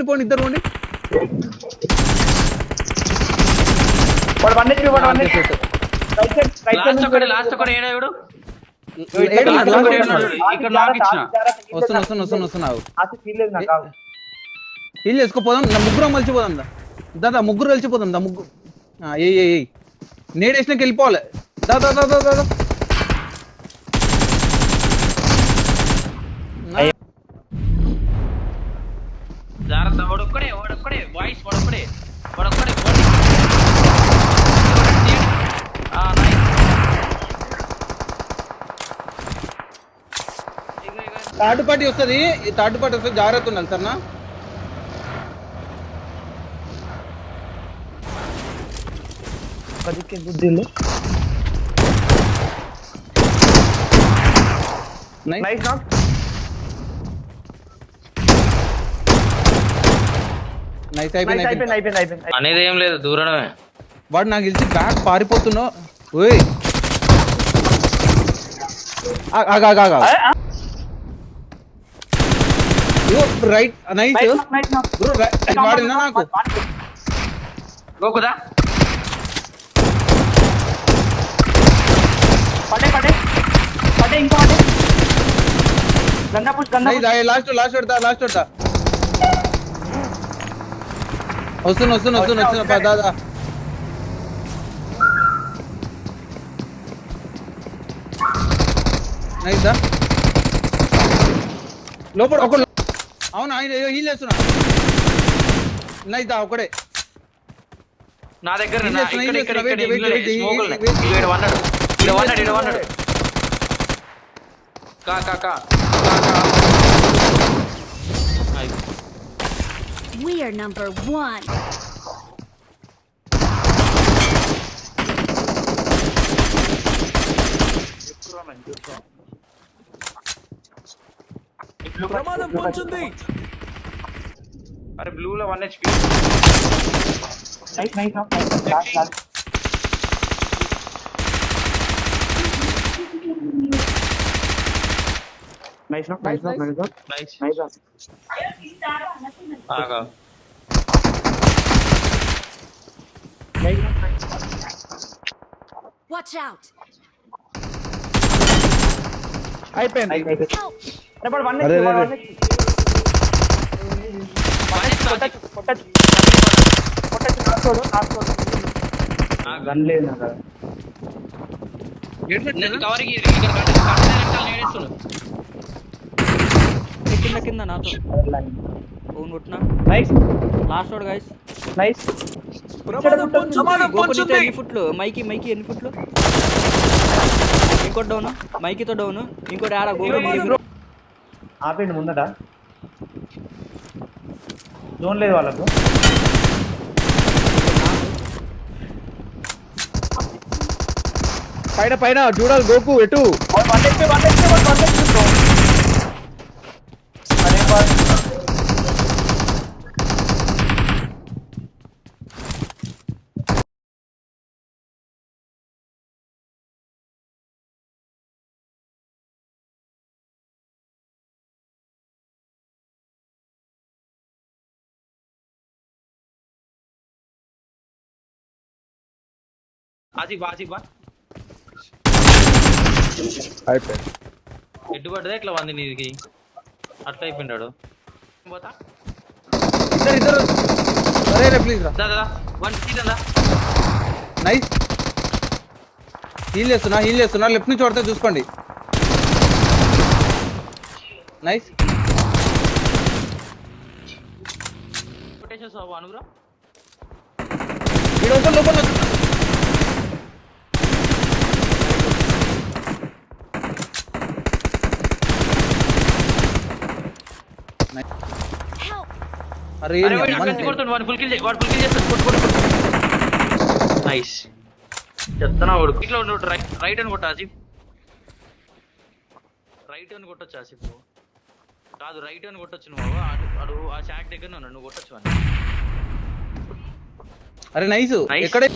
పోండి ఇద్దరు పోండి. హీల్ చేసుకోపోదాం, ముగ్గురం కలిసిపోదాం. దాదా ముగ్గురు కలిసిపోదాం. ముగ్గురు ఏ నేడేసినాక వెళ్ళిపోవాలి. దాదా థర్డ్ పార్టీ వస్తుంది. జాగ్రత్త ఉండాలి సార్. బుద్ధిలు అనేది ఏం లేదు, దూరమే. వాడు నాకు తెలిసి బ్యాక్ పారిపోతున్నావు. రైట్ నైస్ వాడినా నాకు గోకుదా ఇంకో గంగా పుష్ లాస్ట్ పెడతా. వస్తున్నా దాదా. నైస్ లోపల ఒక అవును ఆయన హీల్ చేస్తున్నా. నైస్ దా ఒకడే నా దగ్గర We are number 1. ప్రమాదం పొంచుంది. అరే బ్లూ లో 1 HP. నైస్. ఆగా Watch out. అయిపోయింది. కింద నాతో కొట్టినా. Last road guys. ఎన్ని ఫుట్లు మైకి ఎన్ని ఫుట్లు? ఇంకోటి డౌన్, మైకితో డౌన్. ఇంకోటి ఆడ ఆపండి ముందట. జోన్ లేదు వాళ్ళకు. పైన చూడాలి. గోకు ఎటు అయిపోయింది. ఎడ్డుపడ్డదా ఇట్లా వంది నీదికి అట్లా అయిపోయినాడు. ఇద్దరు సరే ప్లీజ్ దాదా 1 సీట్ అందా. నైస్ హీల్ చేస్తున్నా. లెఫ్ట్ నుంచి కొడితే చూసుకోండి. నైస్ కొటేషన్ అనుగ్రహ లోపల అరే నైస్ చెప్తున్నా. రైట్ అని కొట్టా ఆసిఫ్. రైట్ అని కొట్టొచ్చు ఆసిఫ్. కాదు రైట్ అని కొట్టొచ్చు నువ్వు. అడు ఆ షాక్ దగ్గర నువ్వు కొట్టొచ్చు అని. అరే నైస్. ఎక్కడే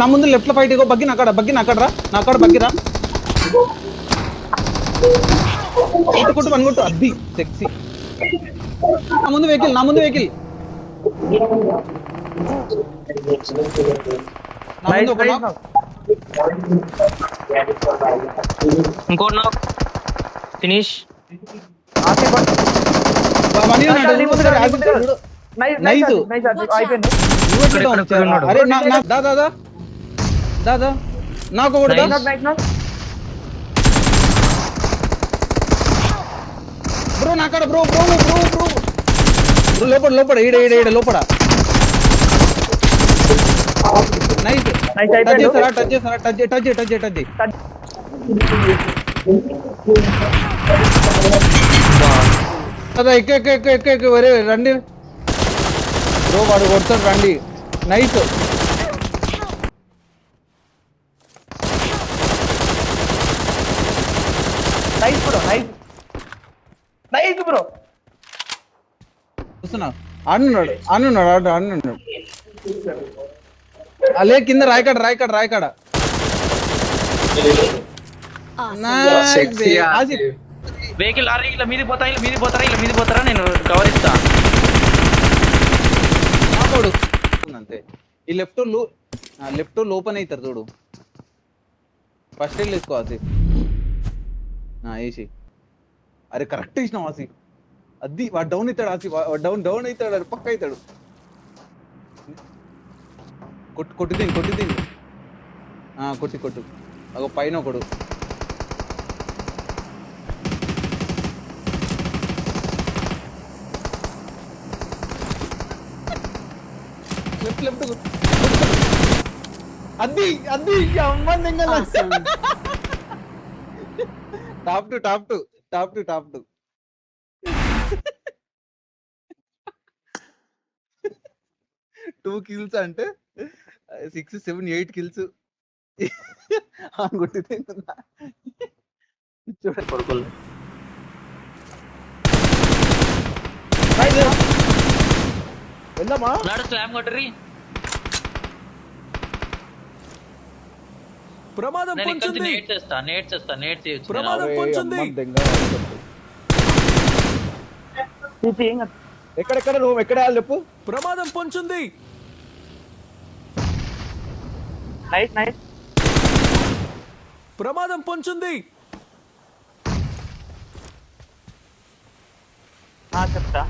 నా ముందు లెఫ్ట్ లో ఫైట్ ఇగో. బగ్గిన అక్కడ రా. నా అక్కడ బగ్గిరా. కొట్టు పని కొట్టు. అద్ది సెక్సీ. నా ముందు వెహికల్ నా ముందు ఒక knock. ఇంకోటి నాకు ఫినిష్. ఆపే పట్టు. వన్ ఉన్నాడు. Nice. అయిపోయింది. అరే దాదా నాకు ఒకటి దా. బ్రో నాకాడ బ్రో లోపల ఈడ లోపల. నైస్ టచ్ చేసారా అదా ఎక్క వరే రండి బ్రో వాడు కొడతాడు రండి. నైస్ నైస్ బ్రో చూస్తున్నా అన్నున్నాడు అలే కింద రాయకాడ వెహికల్ ఇలా మీది పోతారా నేను కవర్ ఇస్తా. అంతే ఈ లెఫ్ట్ ఓపెన్ అవుతారు చూడు. ఫస్ట్ ఎయిడ్ వేసుకో ఆసిఫ్. వేసి అరే కరెక్ట్ వేసినావు ఆసిఫ్. అది వాడు డౌన్ అవుతాడు ఆసిఫ్. డౌన్ అవుతాడు. అది పక్క అవుతాడు. కొట్టు తిని కొట్టు అగో పైన ఒకడు. లెఫ్ట్ అది Awesome. టాప్ టు 2 kills అంటే 6, 7, 8 kills అనుకుంటే చూడండి కొడుకులు వెళ్దామా. స్లామ్ కొట్టరి. ప్రమాదం నేను ఇక్కడ పొంచుంది. నేట్ చేస్తా ప్రమాదం పొంచుంది. ఎక్కడ నువ్వు ఎక్కడ చెప్పు. ప్రమాదం పొంచుంది. నైస్ ప్రమాదం పొంచుంది. చెప్తా.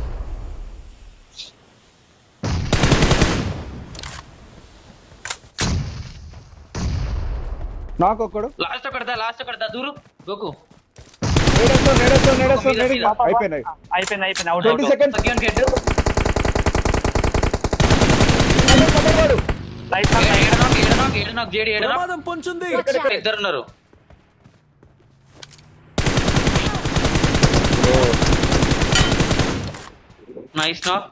నాకు ఒక్కడు లాస్ట్ ఒకటిదా దూరు గోకు. అయిపోయినాయి. Out 20 seconds. Second gate JD ప్రమాదం పొంచుంది. ఇద్దరు ఉన్నారు. నైస్ నాక్.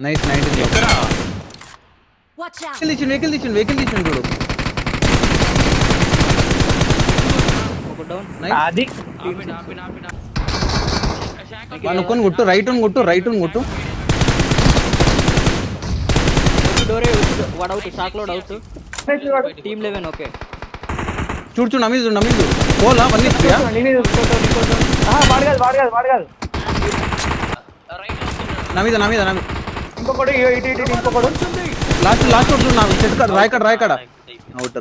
నైస్ 19. ఎక్కడ Watch out. వెహికల్ తీసిండు చూడు. ఒక డౌన్. అది అనుకొని కొట్టు. రైట్ కొట్టు. డోరే వాడు అవుట్. షాక్లోడ్ అవుట్. Team 11 okay. చూడు నమీదు పోలా వన్ వాడగాదు నమీద ఇంకొకటి ఇంకొకటి పొంచుంది. Last రాయకాడ out.